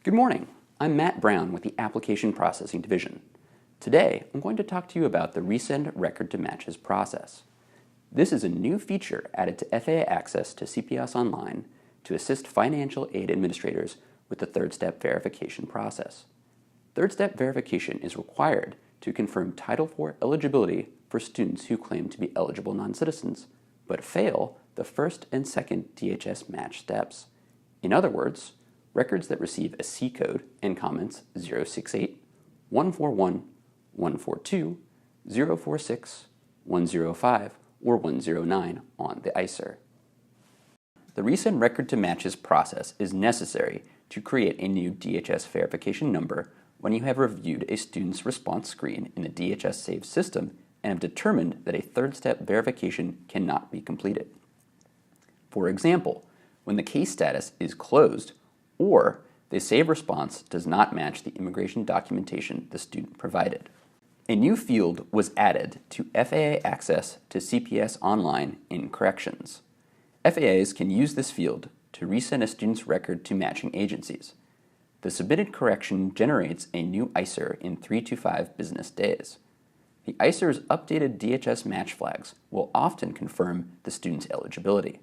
Good morning. I'm Matt Brown with the Application Processing Division. Today, I'm going to talk to you about the Resend Record to Matches process. This is a new feature added to FAA Access to CPS Online to assist financial aid administrators with the third-step verification process. Third-step verification is required to confirm Title IV eligibility for students who claim to be eligible non-citizens, but fail the first and second DHS match steps. In other words, records that receive a C code and comments 068, 141, 142, 046, 105, or 109 on the ICER. The Resend Record to Matches process is necessary to create a new DHS verification number when you have reviewed a student's response screen in the DHS Save system and have determined that a third-step verification cannot be completed. For example, when the case status is closed, or the Save response does not match the immigration documentation the student provided. A new field was added to FAA Access to CPS Online in Corrections. FAAs can use this field to resend a student's record to matching agencies. The submitted correction generates a new ICER in 3 to 5 business days. The ICER's updated DHS match flags will often confirm the student's eligibility.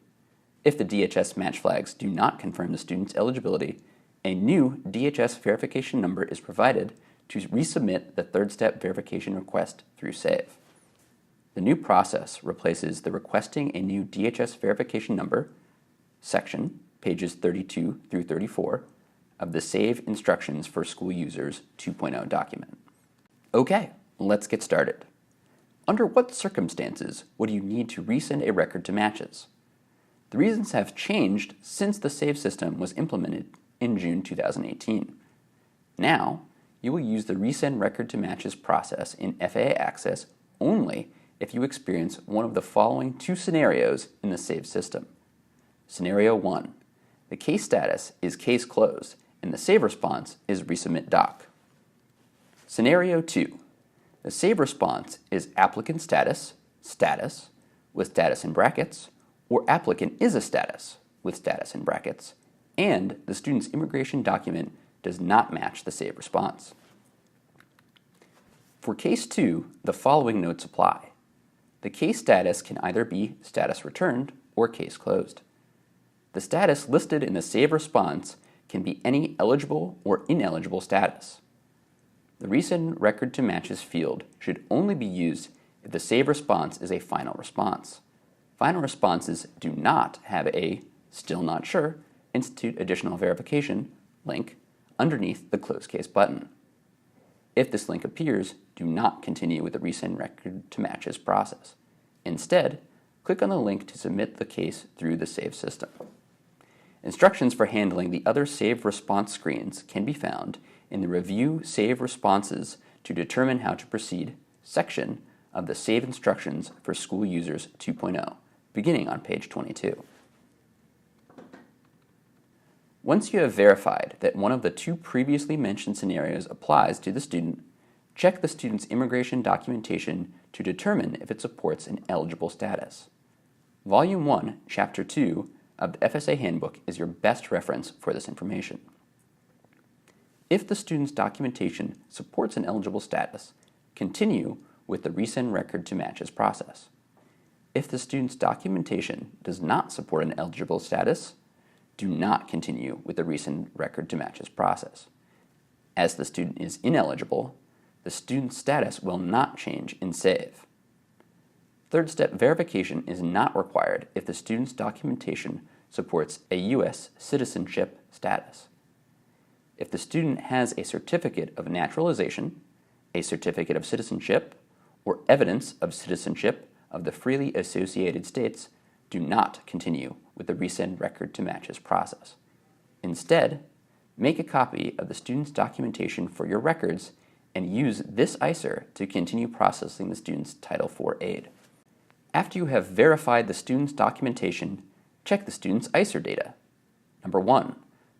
If the DHS match flags do not confirm the student's eligibility, a new DHS verification number is provided to resubmit the third-step verification request through Save. The new process replaces the requesting a new DHS verification number section, pages 32 through 34, of the Save Instructions for School Users 2.0 document. Okay, let's get started. Under what circumstances would you need to resend a record to matches? The reasons have changed since the Save system was implemented in June 2018. Now, you will use the Resend Record to Matches process in FAA Access only if you experience one of the following two scenarios in the Save system. Scenario 1. The case status is case closed and the Save response is resubmit doc. Scenario 2. The Save response is applicant status, status, with status in brackets, or applicant is a status, with status in brackets, and the student's immigration document does not match the Save response. For case 2, the following notes apply. The case status can either be status returned or case closed. The status listed in the Save response can be any eligible or ineligible status. The Resend Record to Matches field should only be used if the Save response is a final response. Final responses do not have a "Still Not Sure, Institute Additional Verification" link underneath the Close Case button. If this link appears, do not continue with the Resend Record to Matches process. Instead, click on the link to submit the case through the Save system. Instructions for handling the other Save response screens can be found in the Review Save Responses to Determine How to Proceed section of the Save Instructions for School Users 2.0, beginning on page 22. Once you have verified that one of the two previously mentioned scenarios applies to the student, check the student's immigration documentation to determine if it supports an eligible status. Volume 1, Chapter 2 of the FSA Handbook is your best reference for this information. If the student's documentation supports an eligible status, continue with the Resend Record to Matches process. If the student's documentation does not support an eligible status, do not continue with the Resend Record to Matches process. As the student is ineligible, the student's status will not change in Save. Third-step verification is not required if the student's documentation supports a U.S. citizenship status. If the student has a certificate of naturalization, a certificate of citizenship, or evidence of citizenship of the freely associated states, do not continue with the Resend Record to Matches process. Instead, make a copy of the student's documentation for your records and use this ICER to continue processing the student's Title IV aid. After you have verified the student's documentation, check the student's ICER data. Number 1.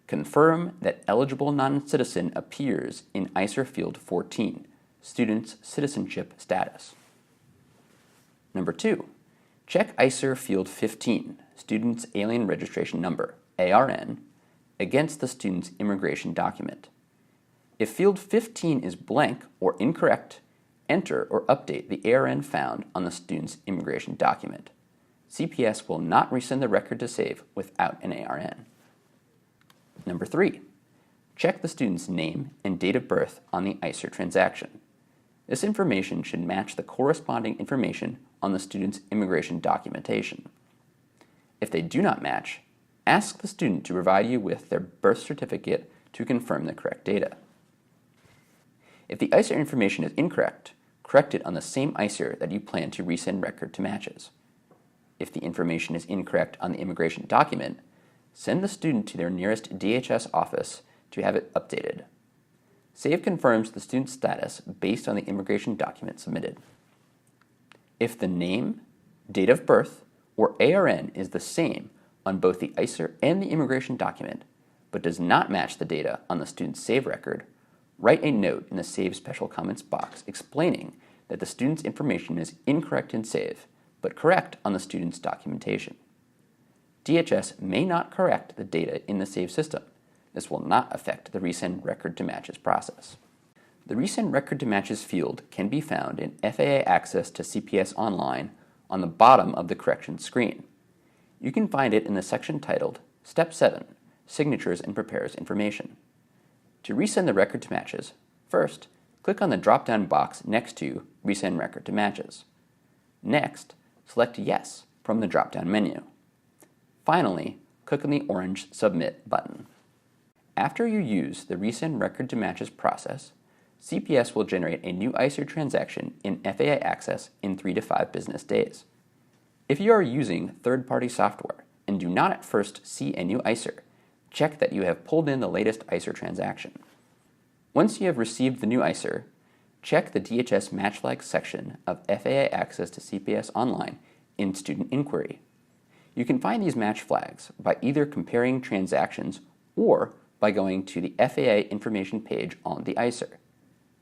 Confirm that eligible non-citizen appears in ICER Field 14, Student's Citizenship Status. Number 2. Check ICER Field 15, Student's Alien Registration Number, ARN, against the student's immigration document. If field 15 is blank or incorrect, enter or update the ARN found on the student's immigration document. CPS will not resend the record to SAVE without an ARN. Number 3, check the student's name and date of birth on the ICER transaction. This information should match the corresponding information on the student's immigration documentation. If they do not match, ask the student to provide you with their birth certificate to confirm the correct data. If the ICER information is incorrect, correct it on the same ICER that you plan to resend record to matches. If the information is incorrect on the immigration document, send the student to their nearest DHS office to have it updated. SAVE confirms the student's status based on the immigration document submitted. If the name, date of birth, or ARN is the same on both the ICER and the immigration document, but does not match the data on the student's SAVE record, write a note in the SAVE special comments box explaining that the student's information is incorrect in SAVE, but correct on the student's documentation. DHS may not correct the data in the SAVE system. This will not affect the Resend Record to Matches process. The Resend Record to Matches field can be found in FAA Access to CPS Online on the bottom of the correction screen. You can find it in the section titled Step 7, Signatures and Prepares Information. To resend the record to matches, first, click on the drop-down box next to Resend Record to Matches. Next, select Yes from the drop-down menu. Finally, click on the orange Submit button. After you use the Resend Record to Matches process, CPS will generate a new ICER transaction in FAA Access in 3 to 5 business days. If you are using third-party software and do not at first see a new ICER, check that you have pulled in the latest ICER transaction. Once you have received the new ICER, check the DHS Match Flag section of FAA Access to CPS Online in Student Inquiry. You can find these match flags by either comparing transactions or by going to the FAA information page on the ICER.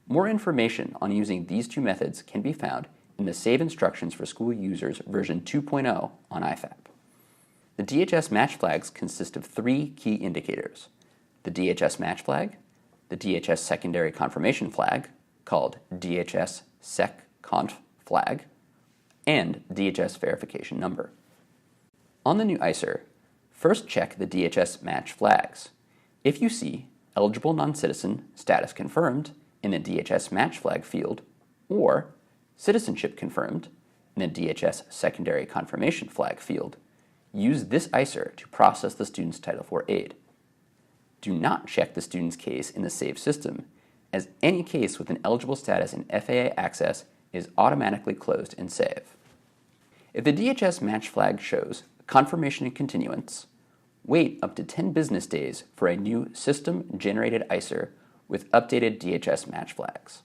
More information on using these two methods can be found in the SAVE Instructions for School Users version 2.0 on IFAP. The DHS match flags consist of 3 key indicators: the DHS match flag, the DHS secondary confirmation flag, called DHS SecConf flag, and DHS verification number. On the new ICER, first check the DHS match flags. If you see eligible non-citizen status confirmed in the DHS match flag field or citizenship confirmed in the DHS secondary confirmation flag field, use this ICER to process the student's Title IV aid. Do not check the student's case in the SAVE system, as any case with an eligible status in FAA Access is automatically closed in SAVE. If the DHS match flag shows confirmation and continuance, wait up to 10 business days for a new system-generated ICER with updated DHS match flags.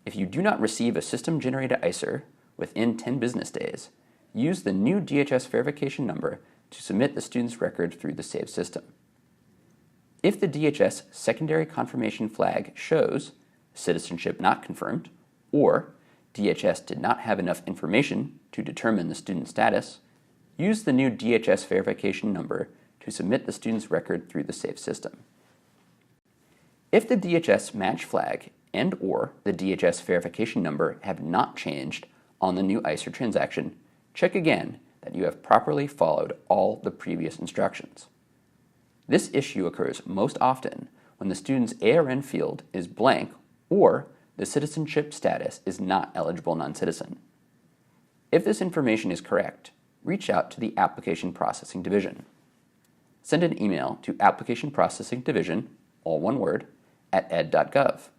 If you do not receive a system-generated ICER within 10 business days, use the new DHS verification number to submit the student's record through the SAVE system. If the DHS secondary confirmation flag shows citizenship not confirmed or DHS did not have enough information to determine the student's status, use the new DHS verification number to submit the student's record through the SAVE system. If the DHS match flag and/or the DHS verification number have not changed on the new ICER transaction, check again that you have properly followed all the previous instructions. This issue occurs most often when the student's ARN field is blank or the citizenship status is not eligible non-citizen. If this information is correct, reach out to the Application Processing Division. Send an email to Application Processing Division, all one word, at ed.gov,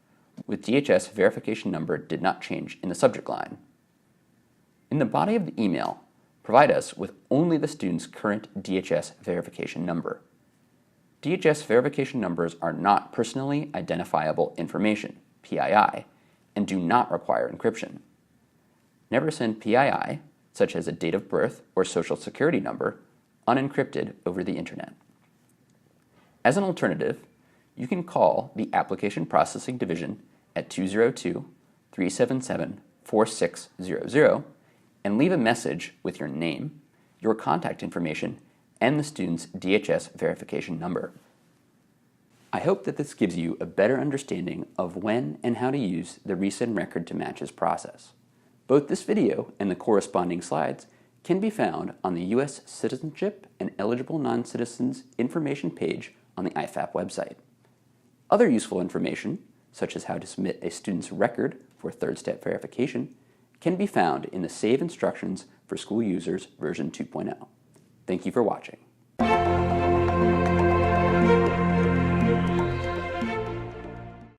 with DHS verification number did not change in the subject line. In the body of the email, provide us with only the student's current DHS verification number. DHS verification numbers are not personally identifiable information, PII, and do not require encryption. Never send PII, such as a date of birth or social security number, unencrypted over the internet. As an alternative, you can call the Application Processing Division at 202-377-4600 and leave a message with your name, your contact information, and the student's DHS verification number. I hope that this gives you a better understanding of when and how to use the Resend Record to Matches process. Both this video and the corresponding slides can be found on the U.S. Citizenship and Eligible Non-Citizens information page on the IFAP website. Other useful information, such as how to submit a student's record for third-step verification, can be found in the Save Instructions for School Users version 2.0. Thank you for watching.